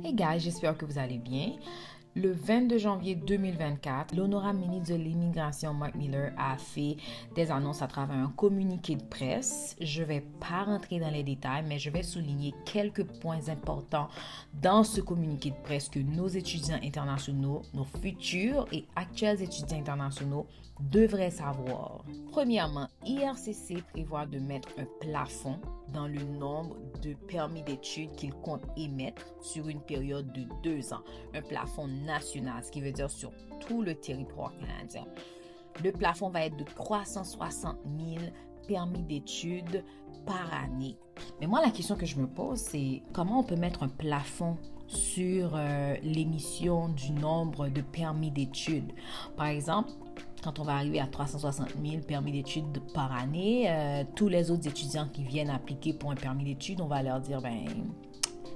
Hey guys, j'espère que vous allez bien. Le 22 janvier 2024, l'honorable ministre de l'Immigration, Mark Miller, a fait des annonces à travers un communiqué de presse. Je ne vais pas rentrer dans les détails, mais je vais souligner quelques points importants dans ce communiqué de presse que nos étudiants internationaux, nos futurs et actuels étudiants internationaux devraient savoir. Premièrement, IRCC prévoit de mettre un plafond dans le nombre de permis d'études qu'il compte émettre sur une période de 2 ans. Un plafond national, ce qui veut dire sur tout le territoire canadien. Le plafond va être de 360 000 permis d'études par année. Mais moi, la question que je me pose, c'est comment on peut mettre un plafond sur l'émission du nombre de permis d'études. Par exemple, quand on va arriver à 360 000 permis d'études par année, tous les autres étudiants qui viennent appliquer pour un permis d'études, on va leur dire,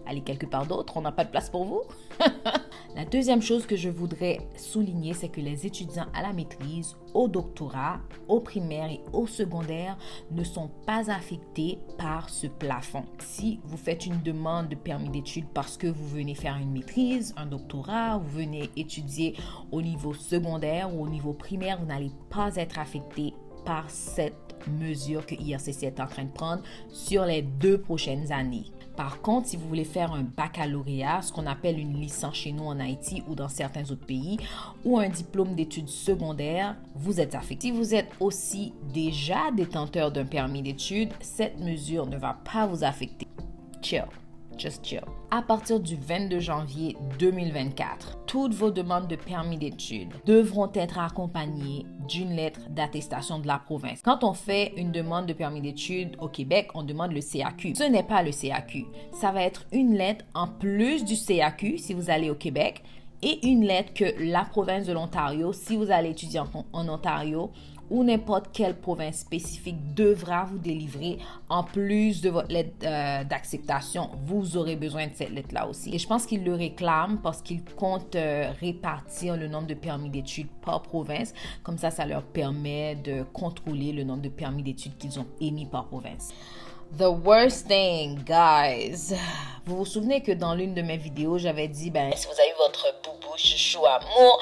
allez quelque part d'autre, on n'a pas de place pour vous. La deuxième chose que je voudrais souligner, c'est que les étudiants à la maîtrise, au doctorat, au primaire et au secondaire ne sont pas affectés par ce plafond. Si vous faites une demande de permis d'études parce que vous venez faire une maîtrise, un doctorat, vous venez étudier au niveau secondaire ou au niveau primaire, vous n'allez pas être affecté par cette mesure que IRCC est en train de prendre sur les 2 prochaines années. Par contre, si vous voulez faire un baccalauréat, ce qu'on appelle une licence chez nous en Haïti ou dans certains autres pays, ou un diplôme d'études secondaires, vous êtes affecté. Si vous êtes aussi déjà détenteur d'un permis d'études, cette mesure ne va pas vous affecter. Chill. Just chill. À partir du 22 janvier 2024, toutes vos demandes de permis d'études devront être accompagnées d'une lettre d'attestation de la province. Quand on fait une demande de permis d'études au Québec, on demande le CAQ. Ce n'est pas le CAQ. Ça va être une lettre en plus du CAQ si vous allez au Québec et une lettre que la province de l'Ontario, si vous allez étudier en Ontario, ou n'importe quelle province spécifique devra vous délivrer en plus de votre lettre d'acceptation. Vous aurez besoin de cette lettre-là aussi. Et je pense qu'ils le réclament parce qu'ils comptent répartir le nombre de permis d'études par province. Comme ça leur permet de contrôler le nombre de permis d'études qu'ils ont émis par province. The worst thing, guys. Vous vous souvenez que dans l'une de mes vidéos, j'avais dit, si vous avez votre boubou, chouchou, amour,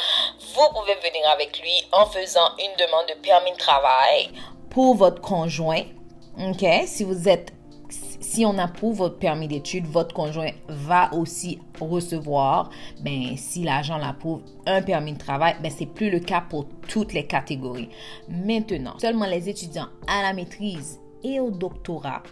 vous pouvez venir avec lui en faisant une demande de permis de travail pour votre conjoint. OK? Si on approuve votre permis d'études, votre conjoint va aussi recevoir, si l'agent l'approuve, un permis de travail. C'est plus le cas pour toutes les catégories. Maintenant, seulement les étudiants à la maîtrise et au doctorat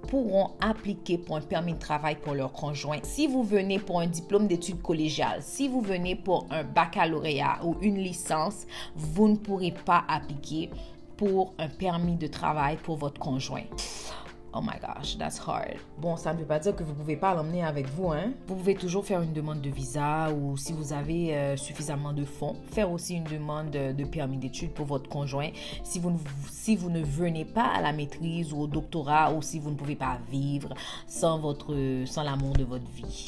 pourront appliquer pour un permis de travail pour leur conjoint. Si vous venez pour un diplôme d'études collégiales, si vous venez pour un baccalauréat ou une licence, vous ne pourrez pas appliquer pour un permis de travail pour votre conjoint. Oh my gosh, that's hard. Bon, ça ne veut pas dire que vous ne pouvez pas l'emmener avec vous, hein. Vous pouvez toujours faire une demande de visa ou si vous avez suffisamment de fonds, faire aussi une demande de permis d'études pour votre conjoint. Si vous ne venez pas à la maîtrise ou au doctorat ou si vous ne pouvez pas vivre sans l'amour de votre vie.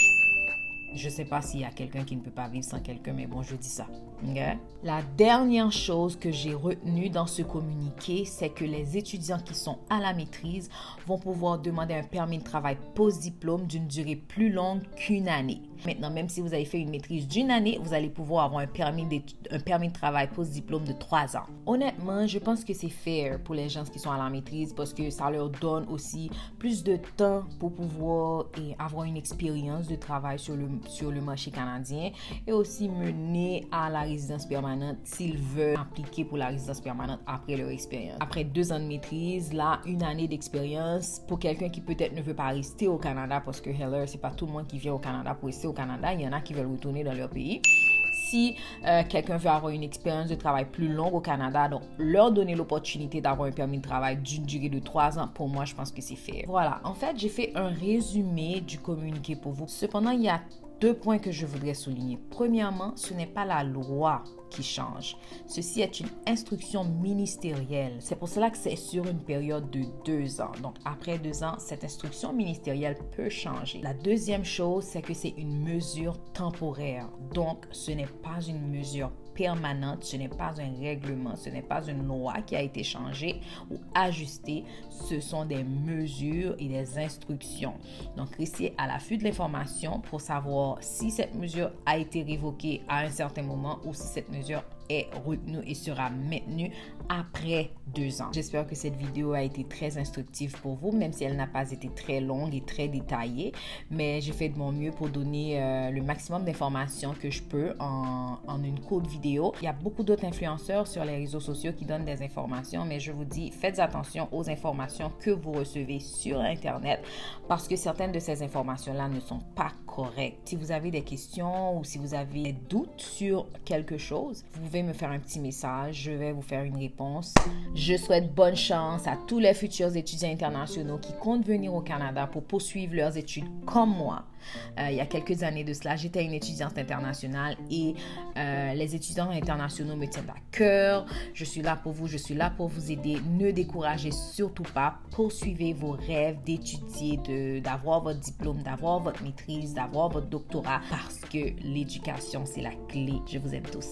Je ne sais pas s'il y a quelqu'un qui ne peut pas vivre sans quelqu'un, mais bon, je dis ça. Okay? La dernière chose que j'ai retenue dans ce communiqué, c'est que les étudiants qui sont à la maîtrise vont pouvoir demander un permis de travail post-diplôme d'une durée plus longue qu'1 année. Maintenant, même si vous avez fait une maîtrise d'1 année, vous allez pouvoir avoir un permis de travail post-diplôme de 3 ans. Honnêtement, je pense que c'est fair pour les gens qui sont à la maîtrise parce que ça leur donne aussi plus de temps pour pouvoir avoir une expérience de travail sur le marché canadien et aussi mener à la résidence permanente s'ils veulent appliquer pour la résidence permanente après leur expérience. Après 2 ans de maîtrise, là, 1 année d'expérience pour quelqu'un qui peut-être ne veut pas rester au Canada parce que c'est pas tout le monde qui vient au Canada pour rester au Canada. Il y en a qui veulent retourner dans leur pays. Si quelqu'un veut avoir une expérience de travail plus longue au Canada, donc leur donner l'opportunité d'avoir un permis de travail d'une durée de 3 ans, pour moi, je pense que c'est fair. Voilà, en fait, j'ai fait un résumé du communiqué pour vous. Cependant, il y a 2 points que je voudrais souligner. Premièrement, ce n'est pas la loi qui change. Ceci est une instruction ministérielle. C'est pour cela que c'est sur une période de 2 ans. Donc, après 2 ans, cette instruction ministérielle peut changer. La deuxième chose, c'est que c'est une mesure temporaire. Donc, ce n'est pas une mesure permanente, ce n'est pas un règlement, ce n'est pas une loi qui a été changée ou ajustée, ce sont des mesures et des instructions. Donc, restez à l'affût de l'information pour savoir si cette mesure a été révoquée à un certain moment ou si cette mesure est retenue et sera maintenue après 2 ans. J'espère que cette vidéo a été très instructive pour vous, même si elle n'a pas été très longue et très détaillée, mais j'ai fait de mon mieux pour donner le maximum d'informations que je peux en une courte vidéo. Il y a beaucoup d'autres influenceurs sur les réseaux sociaux qui donnent des informations, mais je vous dis, faites attention aux informations que vous recevez sur Internet parce que certaines de ces informations-là ne sont pas correctes. Si vous avez des questions ou si vous avez des doutes sur quelque chose, vous pouvez me faire un petit message, je vais vous faire une réponse. Je souhaite bonne chance à tous les futurs étudiants internationaux qui comptent venir au Canada pour poursuivre leurs études comme moi. Il y a quelques années de cela, j'étais une étudiante internationale et les étudiants internationaux me tiennent à cœur. Je suis là pour vous, je suis là pour vous aider. Ne découragez surtout pas. Poursuivez vos rêves d'étudier, d'avoir votre diplôme, d'avoir votre maîtrise, d'avoir votre doctorat parce que l'éducation, c'est la clé. Je vous aime tous.